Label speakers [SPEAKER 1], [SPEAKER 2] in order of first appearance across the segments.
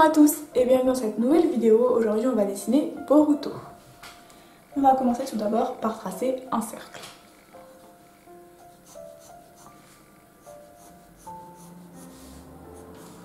[SPEAKER 1] à tous et bienvenue dans cette nouvelle vidéo. Aujourd'hui on va dessiner Boruto. On va commencer tout d'abord par tracer un cercle.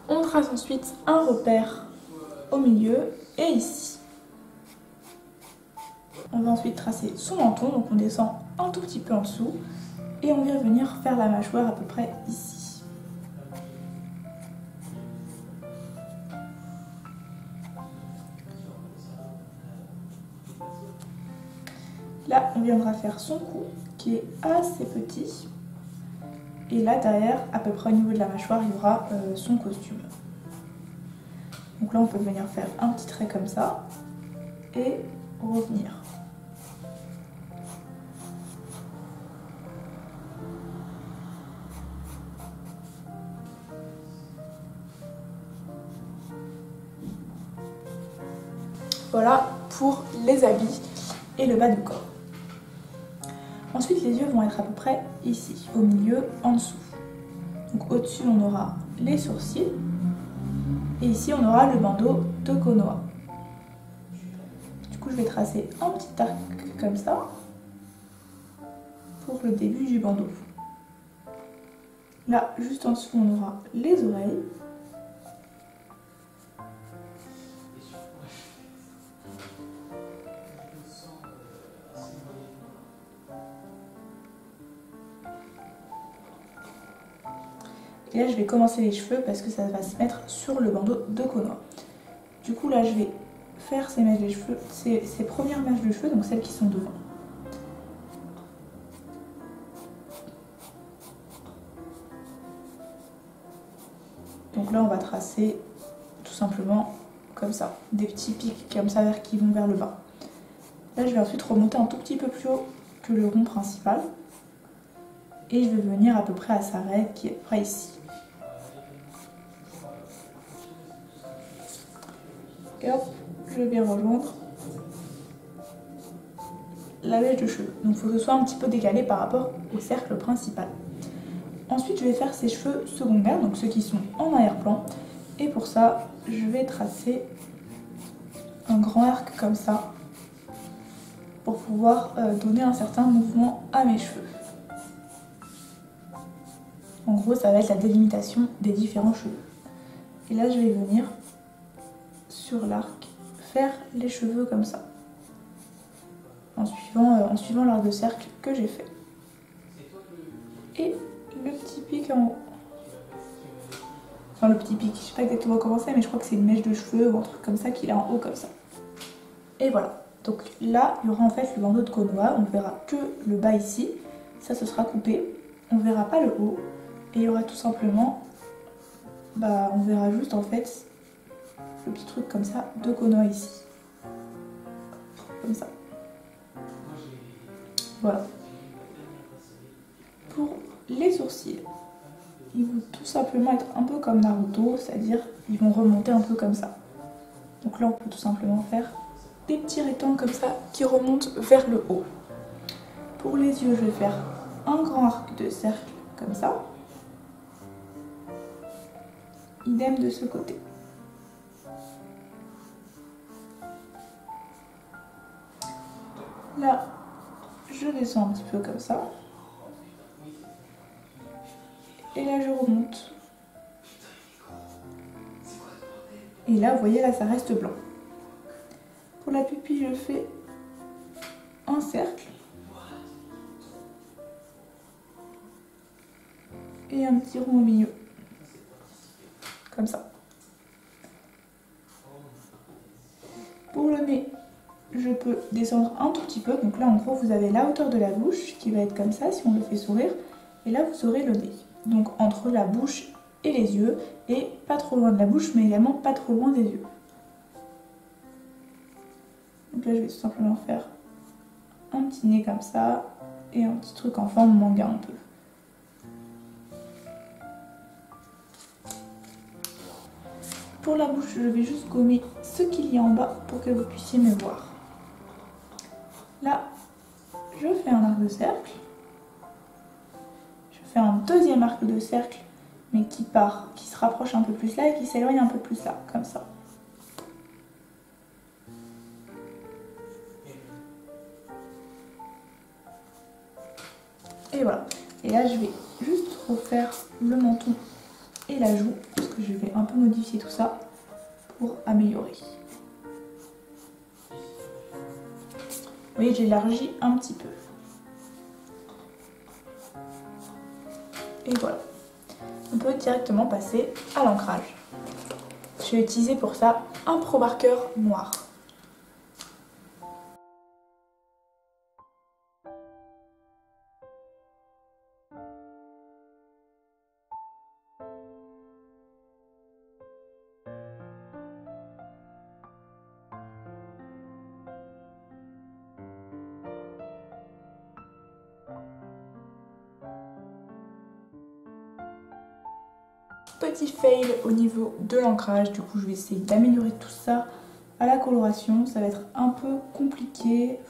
[SPEAKER 1] On trace ensuite un repère au milieu et ici. On va ensuite tracer son menton, donc on descend un tout petit peu en dessous et on vient venir faire la mâchoire à peu près ici. Là, on viendra faire son cou qui est assez petit. Et là, derrière, à peu près au niveau de la mâchoire, il y aura son costume. Donc là, on peut venir faire un petit trait comme ça et revenir. Voilà pour les habits et le bas du corps. Ensuite, les yeux vont être à peu près ici, au milieu, en dessous. Donc au-dessus, on aura les sourcils. Et ici, on aura le bandeau de Konoha. Du coup, je vais tracer un petit arc comme ça pour le début du bandeau. Là, juste en dessous, on aura les oreilles. Et là, je vais commencer les cheveux parce que ça va se mettre sur le bandeau de Konoha. Du coup, là, je vais faire ces mèches de cheveux, ces premières mèches de cheveux, donc celles qui sont devant. Donc là, on va tracer tout simplement comme ça, des petits pics comme ça qui vont vers le bas. Là, je vais ensuite remonter un tout petit peu plus haut que le rond principal. Et je vais venir à peu près à sa raie qui est à peu près ici. Et hop, je vais rejoindre la mèche de cheveux. Donc il faut que ce soit un petit peu décalé par rapport au cercle principal. Ensuite, je vais faire ses cheveux secondaires, donc ceux qui sont en arrière-plan. Et pour ça, je vais tracer un grand arc comme ça pour pouvoir donner un certain mouvement à mes cheveux. En gros, ça va être la délimitation des différents cheveux. Et là, je vais venir sur l'arc faire les cheveux comme ça, en suivant l'arc de cercle que j'ai fait. Et le petit pic en haut. Enfin, le petit pic, je sais pas exactement comment c'est, mais je crois que c'est une mèche de cheveux ou un truc comme ça qu'il a en haut comme ça. Et voilà. Donc là, il y aura en fait le bandeau de Konoha. On ne verra que le bas ici. Ça, ce sera coupé. On ne verra pas le haut. Et il y aura tout simplement, on verra juste en fait le petit truc comme ça de Konoha ici. Comme ça. Voilà. Pour les sourcils, ils vont tout simplement être un peu comme Naruto, c'est-à-dire ils vont remonter un peu comme ça. Donc là, on peut tout simplement faire des petits rectangles comme ça qui remontent vers le haut. Pour les yeux, je vais faire un grand arc de cercle comme ça. Idem de ce côté. Là, je descends un petit peu comme ça. Et là, je remonte. Et là, vous voyez, là, ça reste blanc. Pour la pupille, je fais un cercle. Et un petit rond au milieu. Comme ça. Pour le nez, je peux descendre un tout petit peu. Donc là, en gros, vous avez la hauteur de la bouche qui va être comme ça si on le fait sourire. Et là, vous aurez le nez. Donc entre la bouche et les yeux. Et pas trop loin de la bouche, mais également pas trop loin des yeux. Donc là, je vais tout simplement faire un petit nez comme ça. Et un petit truc en forme manga un peu. Pour la bouche, je vais juste gommer ce qu'il y a en bas pour que vous puissiez me voir. Là, je fais un arc de cercle. Je fais un deuxième arc de cercle, mais qui se rapproche un peu plus là et qui s'éloigne un peu plus là, comme ça. Et voilà. Et là, je vais juste refaire le menton et la joue, parce que je vais un peu modifier tout ça pour améliorer. Vous voyez, j'élargis un petit peu. Et voilà. On peut directement passer à l'ancrage. Je vais utiliser pour ça un Pro Marker noir. Petit fail au niveau de l'ancrage, du coup je vais essayer d'améliorer tout ça à la coloration, ça va être un peu compliqué.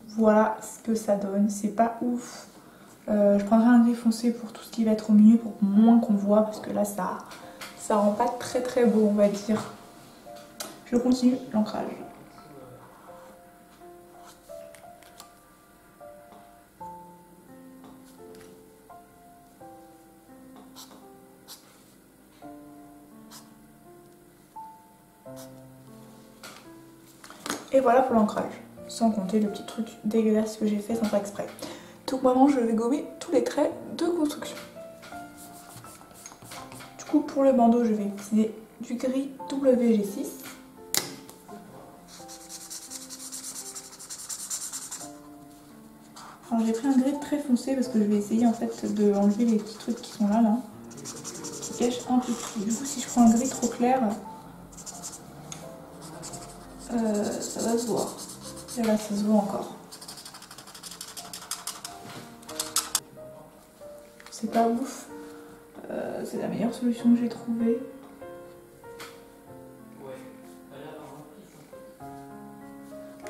[SPEAKER 1] Voilà ce que ça donne, c'est pas ouf. Je prendrai un gris foncé pour tout ce qui va être au milieu pour moins qu'on voit, parce que là ça rend pas très très beau, on va dire. Je continue l'ancrage. Et voilà pour l'ancrage, sans compter le petit truc dégueulasse que j'ai fait sans faire exprès. Donc maintenant je vais gommer tous les traits de construction. Du coup pour le bandeau je vais utiliser du gris WG6. Alors j'ai pris un gris très foncé parce que je vais essayer en fait de enlever les petits trucs qui sont là, qui cachent un peu tout. Du coup si je prends un gris trop clair, ça va se voir. Et là ça se voit encore. C'est pas ouf. C'est la meilleure solution que j'ai trouvée.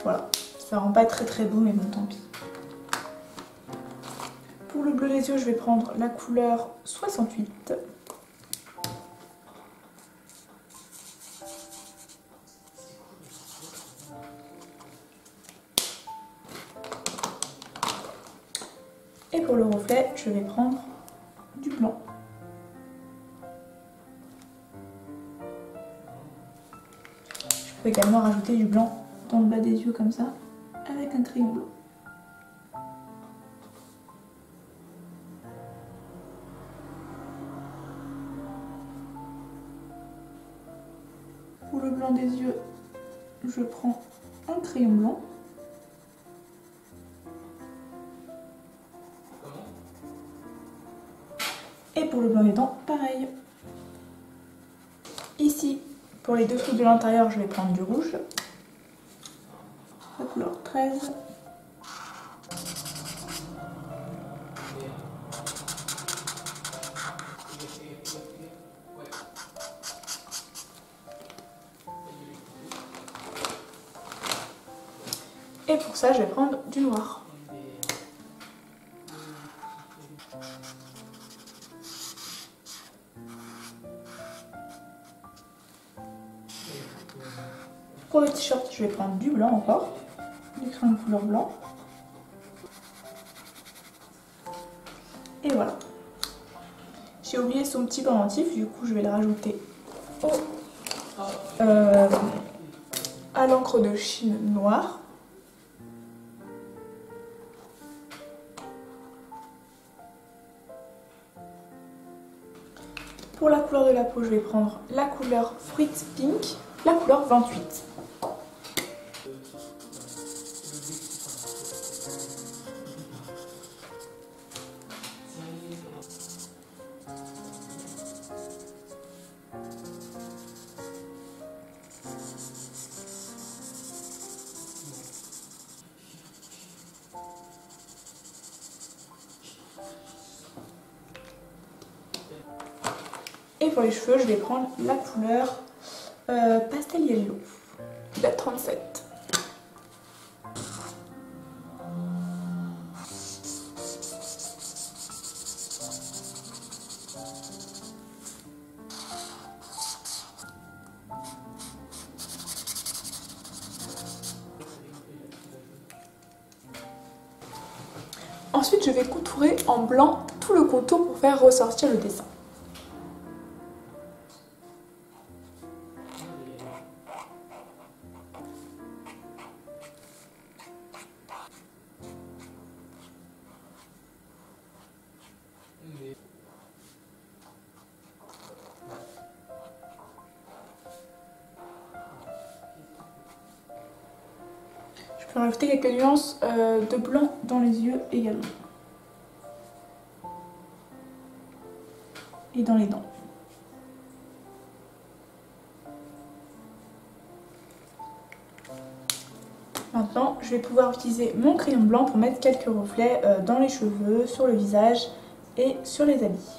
[SPEAKER 1] Voilà, ça rend pas très très beau mais bon tant pis. Pour le bleu des yeux je vais prendre la couleur 68. Et pour le reflet je vais prendre du blanc. Je peux également rajouter du blanc dans le bas des yeux comme ça, avec un crayon blanc. Pour le blanc des yeux, je prends un crayon blanc. Et pour le blanc des dents, pareil. Ici, pour les dessous de l'intérieur, je vais prendre du rouge. La couleur 13. Et pour ça, je vais prendre du noir. Pour le t-shirt, je vais prendre du blanc encore, du crayon de couleur blanc. Et voilà. J'ai oublié son petit pendentif, du coup je vais le rajouter à l'encre de Chine noire. Pour la couleur de la peau, je vais prendre la couleur Fruit Pink, la couleur 28. Et pour les cheveux, je vais prendre la couleur Pastel Yellow, la 37. Ensuite, je vais contourer en blanc tout le contour pour faire ressortir le dessin. Je peux rajouter quelques nuances de blanc dans les yeux également. Et dans les dents. Maintenant, je vais pouvoir utiliser mon crayon blanc pour mettre quelques reflets dans les cheveux, sur le visage et sur les habits.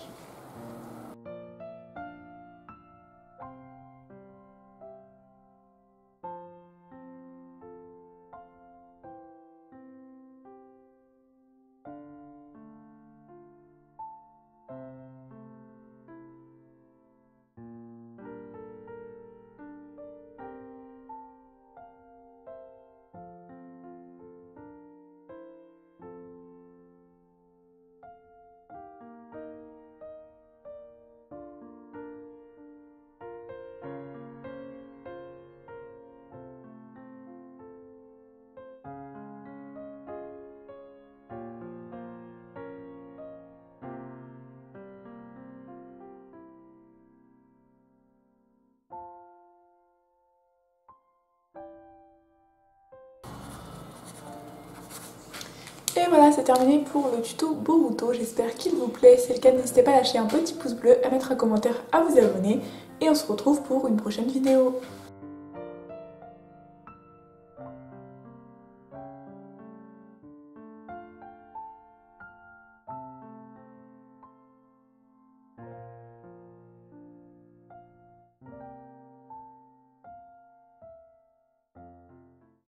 [SPEAKER 1] Et voilà, c'est terminé pour le tuto Boruto, j'espère qu'il vous plaît. Si c'est le cas, n'hésitez pas à lâcher un petit pouce bleu, à mettre un commentaire, à vous abonner. Et on se retrouve pour une prochaine vidéo.